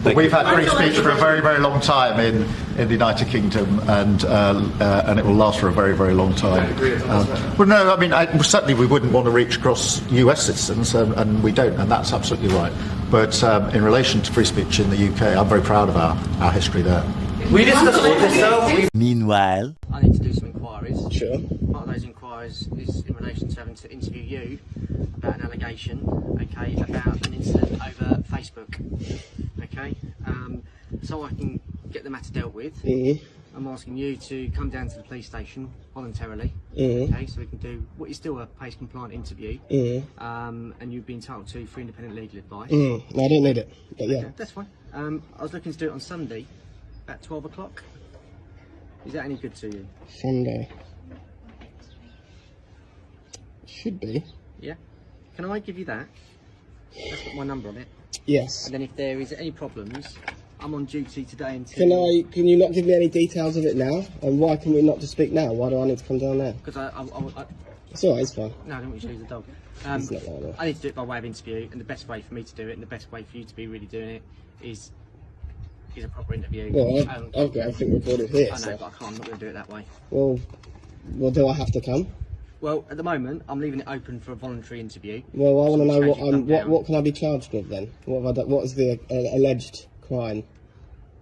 We've had free speech for a very, very long time in the United Kingdom, and it will last for a very, very long time. Well, no, I mean, certainly we wouldn't want to reach across US citizens, and we don't, and that's absolutely right. But in relation to free speech in the UK, I'm very proud of our history there. We discussed all this though. Meanwhile, I need to do some inquiries. sure. Part of those inquiries is in relation to having to interview you about an allegation, okay, about an incident over Facebook, okay. So I can get the matter dealt with. I'm asking you to come down to the police station voluntarily, okay, so we can do what is still a PACE compliant interview, and you've been entitled to free independent legal advice. No, I don't need it, but yeah. Okay, that's fine. I was looking to do it on Sunday at 12 o'clock. Is that any good to you? Sunday. Should be. Yeah. Can I give you that? That's got my number on it. Yes. And then if there is any problems, I'm on duty today until... Can you not give me any details of it now? And why can we not just speak now? Why do I need to come down there? Because It's alright, it's fine. No, I don't want you to use the dog. It's not like that. I need to do it by way of interview, and the best way for me to do it, and the best way for you to be really doing it, is a proper interview. Well, I've got everything recorded here. I know, so. but I can't. I'm not going to do it that way. Well, do I have to come? Well, at the moment, I'm leaving it open for a voluntary interview. Well, I want to know what what can I be charged with then? What have I done? What is the alleged crime?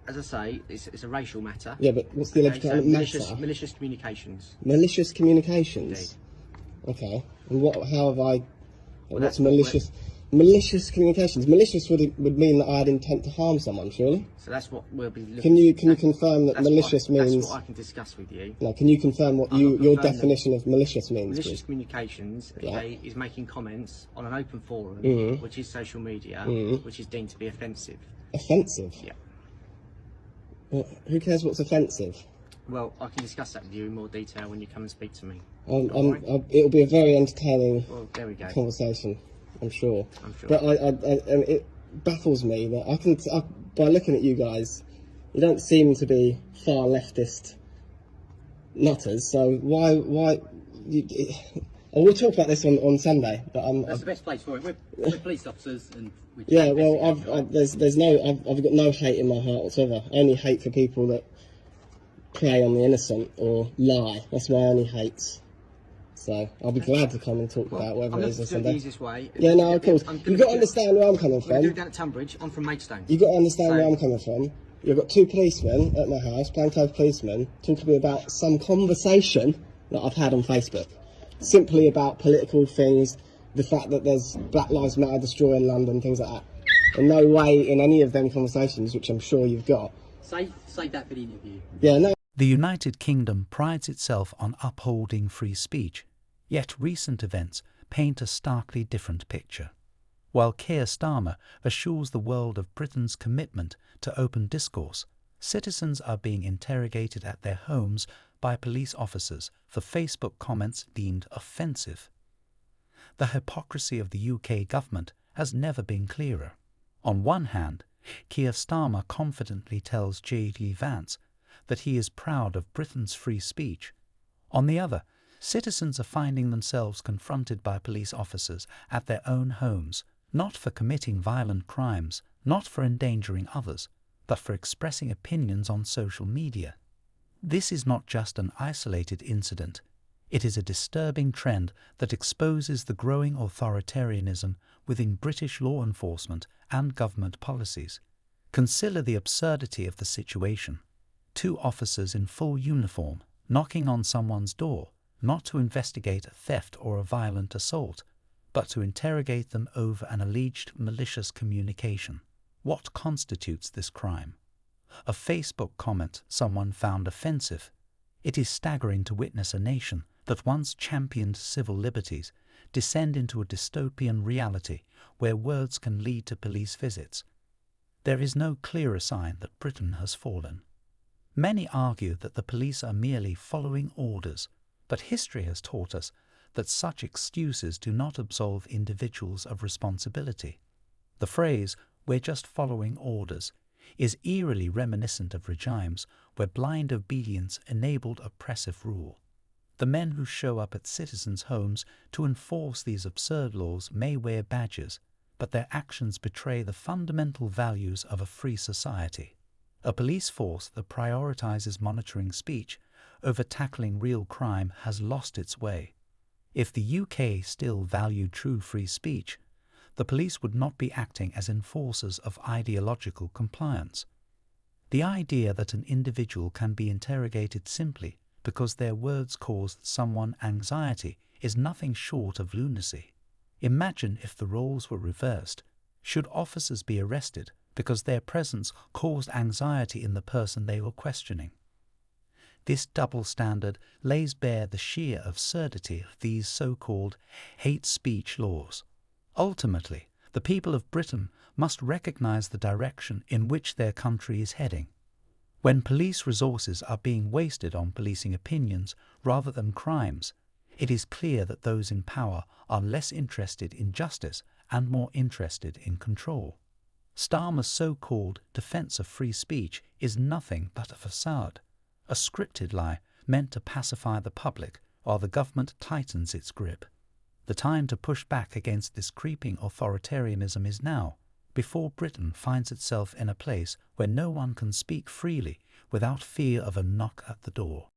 As I say, it's a racial matter. Yeah, but what's the alleged crime? Malicious communications. Malicious communications. Indeed. Okay. And how have I? Well, what's malicious? Malicious communications. Malicious would mean that I had intent to harm someone, surely. So that's what we'll be looking. Can you confirm that malicious means? That's what I can discuss with you. No. Can you confirm what your definition of malicious means? Malicious communications, okay, is making comments on an open forum, which is social media, which is deemed to be offensive. Offensive. Yeah. Well, who cares what's offensive? Well, I can discuss that with you in more detail when you come and speak to me. It'll be a very entertaining conversation, I'm sure. But it baffles me that by looking at you guys, you don't seem to be far leftist nutters. So why? We'll talk about this on Sunday. But that's the best place for it. We're police officers, and yeah. Well, I've got no hate in my heart whatsoever. Only hate for people that prey on the innocent or lie. That's my only hate. So I'll be glad to come and talk about whatever it is on Sunday. The easiest way. Yeah, no, of course. You've got to understand where I'm coming from. We're doing it down at Tunbridge. I'm from Maidstone. You've got to understand where I'm coming from. You've got two policemen at my house, plainclothes policemen, talking to me about some conversation that I've had on Facebook. Simply about political things, the fact that there's Black Lives Matter destroying London, things like that. In no way in any of them conversations, which I'm sure you've got. Save that for the interview. Yeah, no. The United Kingdom prides itself on upholding free speech, yet recent events paint a starkly different picture. While Keir Starmer assures the world of Britain's commitment to open discourse, citizens are being interrogated at their homes by police officers for Facebook comments deemed offensive. The hypocrisy of the UK government has never been clearer. On one hand, Keir Starmer confidently tells J.D. Vance that he is proud of Britain's free speech. On the other, citizens are finding themselves confronted by police officers at their own homes, not for committing violent crimes, not for endangering others, but for expressing opinions on social media. This is not just an isolated incident. It is a disturbing trend that exposes the growing authoritarianism within British law enforcement and government policies. Consider the absurdity of the situation. Two officers in full uniform knocking on someone's door, not to investigate a theft or a violent assault, but to interrogate them over an alleged malicious communication. What constitutes this crime? A Facebook comment someone found offensive. It is staggering to witness a nation that once championed civil liberties descend into a dystopian reality where words can lead to police visits. There is no clearer sign that Britain has fallen. Many argue that the police are merely following orders, but history has taught us that such excuses do not absolve individuals of responsibility. The phrase, "we're just following orders," is eerily reminiscent of regimes where blind obedience enabled oppressive rule. The men who show up at citizens' homes to enforce these absurd laws may wear badges, but their actions betray the fundamental values of a free society. A police force that prioritizes monitoring speech over tackling real crime has lost its way. If the UK still valued true free speech, the police would not be acting as enforcers of ideological compliance. The idea that an individual can be interrogated simply because their words caused someone anxiety is nothing short of lunacy. Imagine if the roles were reversed. Should officers be arrested because their presence caused anxiety in the person they were questioning? This double standard lays bare the sheer absurdity of these so-called hate speech laws. Ultimately, the people of Britain must recognise the direction in which their country is heading. When police resources are being wasted on policing opinions rather than crimes, it is clear that those in power are less interested in justice and more interested in control. Starmer's so-called defence of free speech is nothing but a facade, a scripted lie meant to pacify the public while the government tightens its grip. The time to push back against this creeping authoritarianism is now, before Britain finds itself in a place where no one can speak freely without fear of a knock at the door.